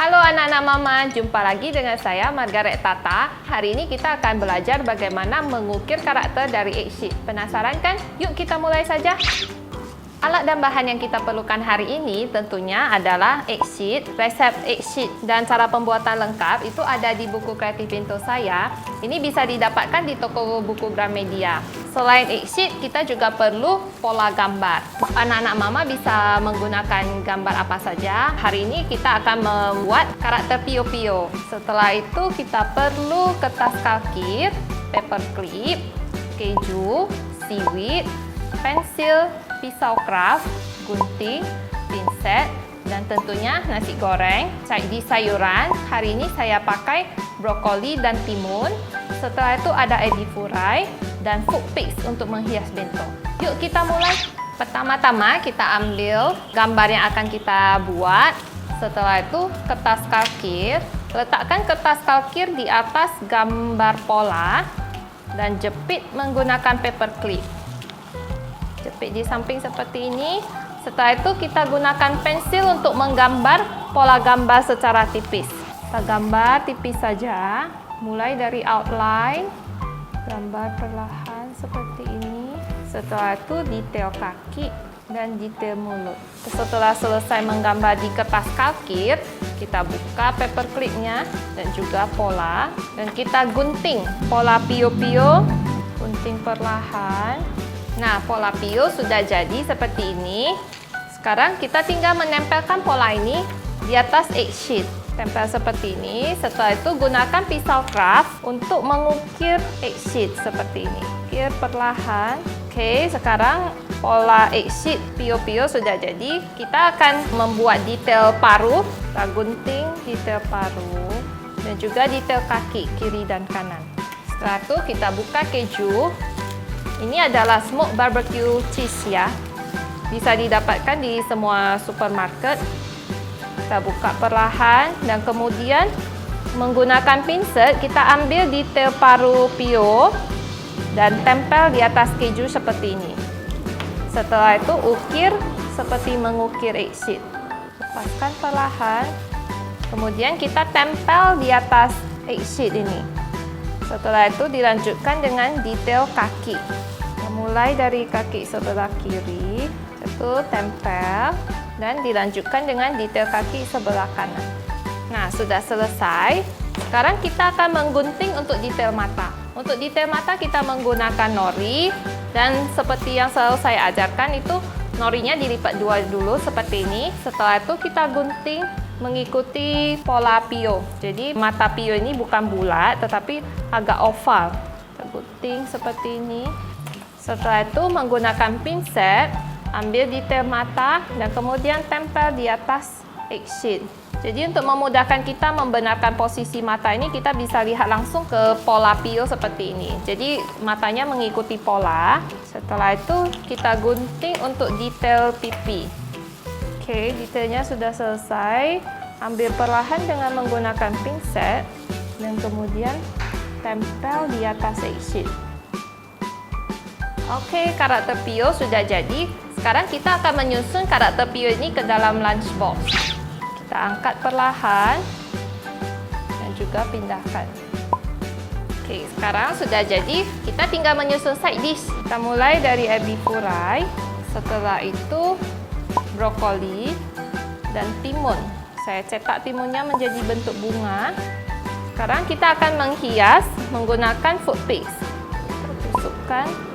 Halo anak-anak mama, jumpa lagi dengan saya Margaret Tata. Hari ini kita akan belajar bagaimana mengukir karakter dari Eggsheet. Penasaran kan? Yuk kita mulai saja. Alat dan bahan yang kita perlukan hari ini tentunya adalah Eggsheet, resep Eggsheet dan cara pembuatan lengkap itu ada di buku kreatif Pinto saya. Ini bisa didapatkan di toko buku Gramedia. Selain Eggsheet, kita juga perlu pola gambar. Anak-anak mama bisa menggunakan gambar apa saja. Hari ini kita akan membuat karakter Pio-Pio. Setelah itu kita perlu kertas kalkir, paper clip, keju, seaweed, pensil, pisau craft, gunting, pinset, dan tentunya nasi goreng. Di sayuran, hari ini saya pakai brokoli dan timun. Setelah itu ada ebi furai dan food pics untuk menghias bento. Yuk kita mulai. Pertama-tama kita ambil gambar yang akan kita buat. Setelah itu kertas kalkir. Letakkan kertas kalkir di atas gambar pola dan jepit menggunakan paper clip. Jepit di samping seperti ini. Setelah itu kita gunakan pensil untuk menggambar pola gambar secara tipis. Kita gambar tipis saja, mulai dari outline, gambar perlahan seperti ini. Setelah itu detail kaki dan detail mulut. Setelah selesai menggambar di kertas kalkir, kita buka paper clipnya dan juga pola. Dan kita gunting pola Pio-Pio, gunting perlahan. Nah, pola Pio sudah jadi seperti ini. Sekarang kita tinggal menempelkan pola ini di atas Eggsheet. Tempel seperti ini. Setelah itu gunakan pisau craft untuk mengukir Eggsheet seperti ini. Ukir perlahan. Oke, sekarang pola Eggsheet Pio-Pio sudah jadi. Kita akan membuat detail paruh. Kita gunting detail paruh dan juga detail kaki kiri dan kanan. Setelah itu kita buka keju. Ini adalah smoked barbecue cheese ya. Bisa didapatkan di semua supermarket. Kita buka perlahan dan kemudian menggunakan pinset kita ambil detail paruh Pio dan tempel di atas keju seperti ini. Setelah itu ukir seperti mengukir Eggsheet. Lepaskan perlahan. Kemudian kita tempel di atas Eggsheet ini. Setelah itu dilanjutkan dengan detail kaki. Mulai dari kaki sebelah kiri, itu tempel dan dilanjutkan dengan detail kaki sebelah kanan. Nah, sudah selesai. Sekarang kita akan menggunting untuk detail mata. Untuk detail mata kita menggunakan nori dan seperti yang selalu saya ajarkan itu norinya dilipat dua dulu seperti ini. Setelah itu kita gunting mengikuti pola Pio. Jadi mata Pio ini bukan bulat tetapi agak oval. Kita gunting seperti ini. Setelah itu menggunakan pinset, ambil detail mata dan kemudian tempel di atas Eggsheet. Jadi untuk memudahkan kita membenarkan posisi mata ini, kita bisa lihat langsung ke pola Pio seperti ini. Jadi matanya mengikuti pola. Setelah itu kita gunting untuk detail pipi. Oke, detailnya sudah selesai. Ambil perlahan dengan menggunakan pinset dan kemudian tempel di atas Eggsheet. Oke, karakter Pio sudah jadi. Sekarang kita akan menyusun karakter Pio ini ke dalam lunchbox. Kita angkat perlahan dan juga pindahkan. Oke, sekarang sudah jadi. Kita tinggal menyusun side dish. Kita mulai dari ebi furai. Setelah itu brokoli dan timun. Saya cetak timunnya menjadi bentuk bunga. Sekarang kita akan menghias menggunakan food pics. Tusukkan.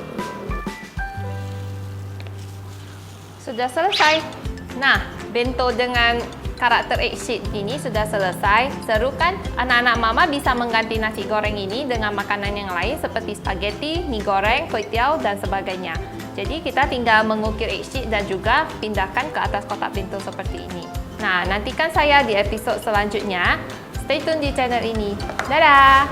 Sudah selesai. Nah, bento dengan karakter Eggsheet ini sudah selesai. Seru kan? Anak-anak mama bisa mengganti nasi goreng ini dengan makanan yang lain seperti spaghetti, mie goreng, kuih tiaw, dan sebagainya. Jadi kita tinggal mengukir Eggsheet dan juga pindahkan ke atas kotak pintu seperti ini. Nah, nantikan saya di episode selanjutnya. Stay tune di channel ini. Dadah!